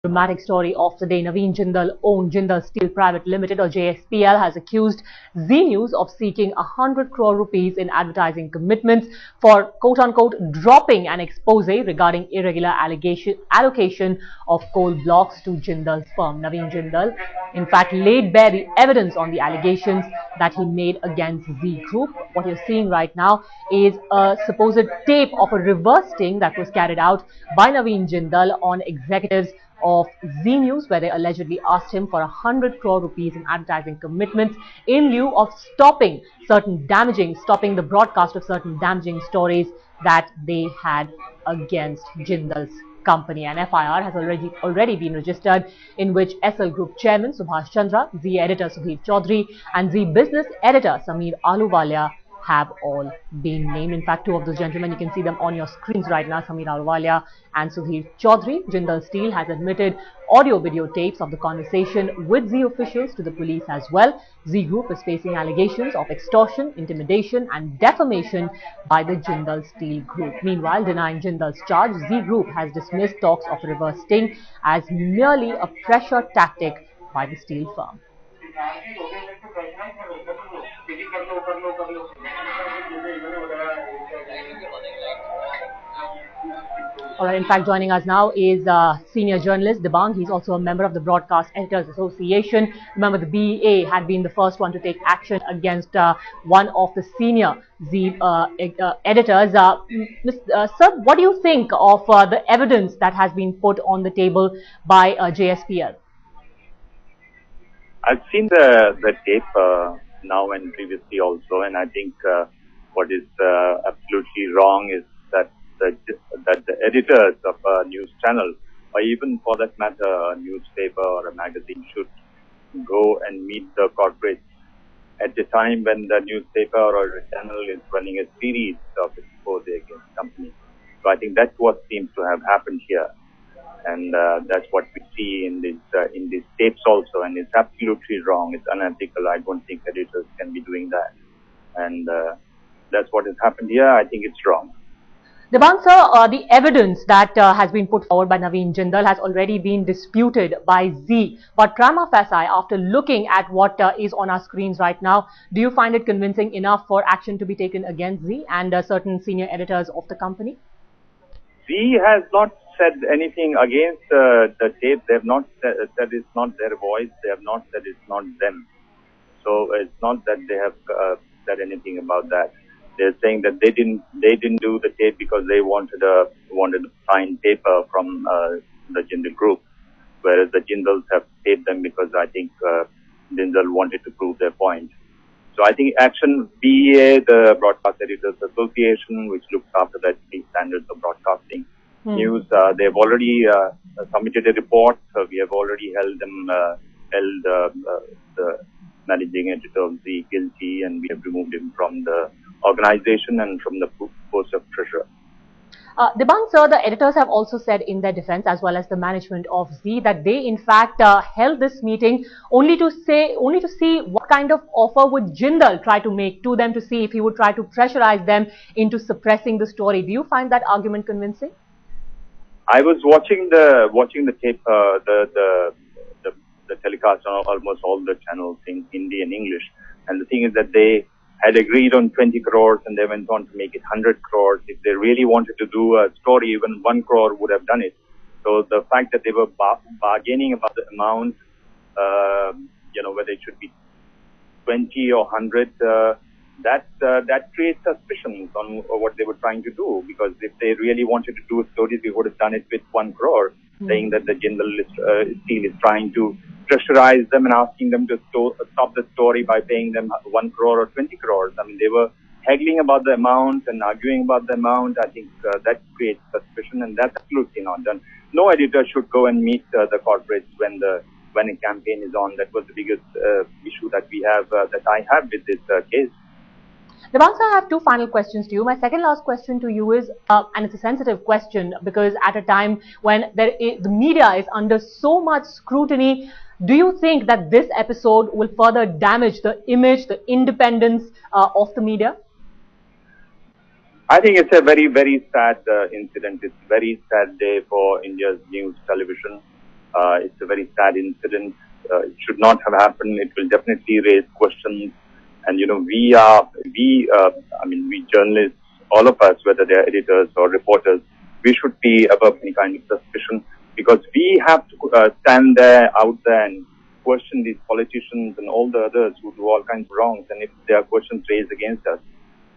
Dramatic story of the day. Naveen Jindal, owned Jindal Steel Private Limited or JSPL, has accused Zee News of seeking 100 crore rupees in advertising commitments for quote-unquote dropping an expose regarding irregular allocation of coal blocks to Jindal's firm. Naveen Jindal, in fact, laid bare the evidence on the allegations that he made against Zee Group. What you're seeing right now is a supposed tape of a reverse sting that was carried out by Naveen Jindal on executives of Zee News, where they allegedly asked him for 100 crore rupees in advertising commitments in lieu of stopping the broadcast of certain damaging stories that they had against Jindal's company. An FIR has already been registered, in which SL Group Chairman Subhash Chandra, Zee editor Sudhir Chaudhary and Zee business editor Sameer Ahluwalia have all been named. In fact, two of those gentlemen, you can see them on your screens right now, Sameer Ahluwalia and Sudhir Chaudhary. Jindal Steel has admitted audio-video tapes of the conversation with Zee officials to the police as well. Zee Group is facing allegations of extortion, intimidation and defamation by the Jindal Steel Group. Meanwhile, denying Jindal's charge, Zee Group has dismissed talks of reverse sting as merely a pressure tactic by the steel firm. Alright, in fact, joining us now is senior journalist Debang. He's also a member of the Broadcast Editors Association. Remember, the BEA had been the first one to take action against one of the senior Zee editors. Sir, what do you think of the evidence that has been put on the table by JSPL? I've seen the tape now and previously also, and I think what is absolutely wrong is that the editors of a news channel, or even for that matter a newspaper or a magazine, should go and meet the corporates at the time when the newspaper or a channel is running a series of expose against companies. So I think that's what seems to have happened here. And that's what we see in these tapes also, and it's absolutely wrong. It's unethical. I don't think editors can be doing that, and that's what has happened here. I think it's wrong. Debang sir, the evidence that has been put forward by Naveen Jindal has already been disputed by Zee. But prima facie, after looking at what is on our screens right now, do you find it convincing enough for action to be taken against Zee and certain senior editors of the company? Zee has not said anything against the tape. They have not said it's not their voice. They have not said it's not them. So it's not that they have said anything about that. They're saying that they didn't do the tape because they wanted a signed paper from the Jindal Group, whereas the Jindals have paid them because I think Jindal wanted to prove their point. So I think Action BEA, the Broadcast Editors Association, which looks after the standards of broadcasting news, they've already submitted a report. We have already held the managing editor of Zee guilty, and we have removed him from the organization and from the post of treasurer. Debang sir, the editors have also said in their defense, as well as the management of Zee, that they in fact held this meeting only to see what kind of offer would Jindal try to make to them, to see if he would try to pressurize them into suppressing the story. Do you find that argument convincing? I was watching the tape, the telecast on almost all the channels in Hindi and English, and the thing is that they had agreed on 20 crores and they went on to make it 100 crores. If they really wanted to do a story, even 1 crore would have done it. So the fact that they were bargaining about the amount, whether it should be 20 or 100, that creates suspicions on what they were trying to do. Because if they really wanted to do a story, they would have done it with 1 crore, saying that the Jindal Steel is trying to pressurize them and asking them to stop the story by paying them 1 crore or 20 crores. I mean, they were haggling about the amount and arguing about the amount. I think that creates suspicion, and that's absolutely not done. No editor should go and meet the corporates when a campaign is on. That was the biggest issue that we have, that I have with this case. Debang sir, I have two final questions to you. My second last question to you is, and it's a sensitive question, because at a time when the media is under so much scrutiny, do you think that this episode will further damage the image, the independence of the media? I think it's a very, very sad incident. It's a very sad day for India's news television. It's a very sad incident. It should not have happened. It will definitely raise questions. And we journalists, all of us, whether they're editors or reporters, we should be above any kind of suspicion, because we have to stand there, out there, and question these politicians and all the others who do all kinds of wrongs. And if there are questions raised against us,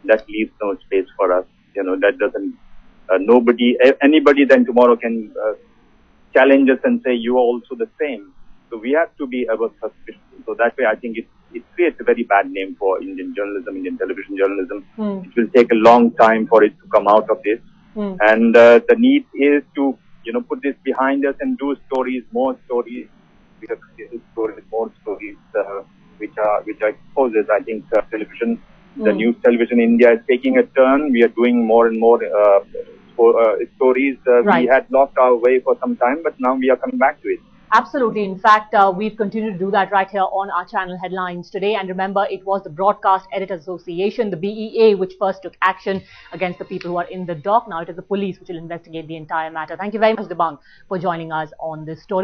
that leaves no space for us. That doesn't. Anybody then tomorrow can challenge us and say you are also the same. So we have to be above suspicion. So that way, I think it creates a very bad name for Indian journalism, Indian television journalism. It will take a long time for it to come out of this. And the need is to put this behind us and do stories, more stories, because more stories which are exposes. I think television, the news television in India is taking a turn. We are doing more and more stories. Right. We had lost our way for some time, but now we are coming back to it. Absolutely. In fact, we've continued to do that right here on our channel Headlines today. And remember, it was the Broadcast Editors Association, the BEA, which first took action against the people who are in the dock. Now it is the police which will investigate the entire matter. Thank you very much, Debang, for joining us on this story.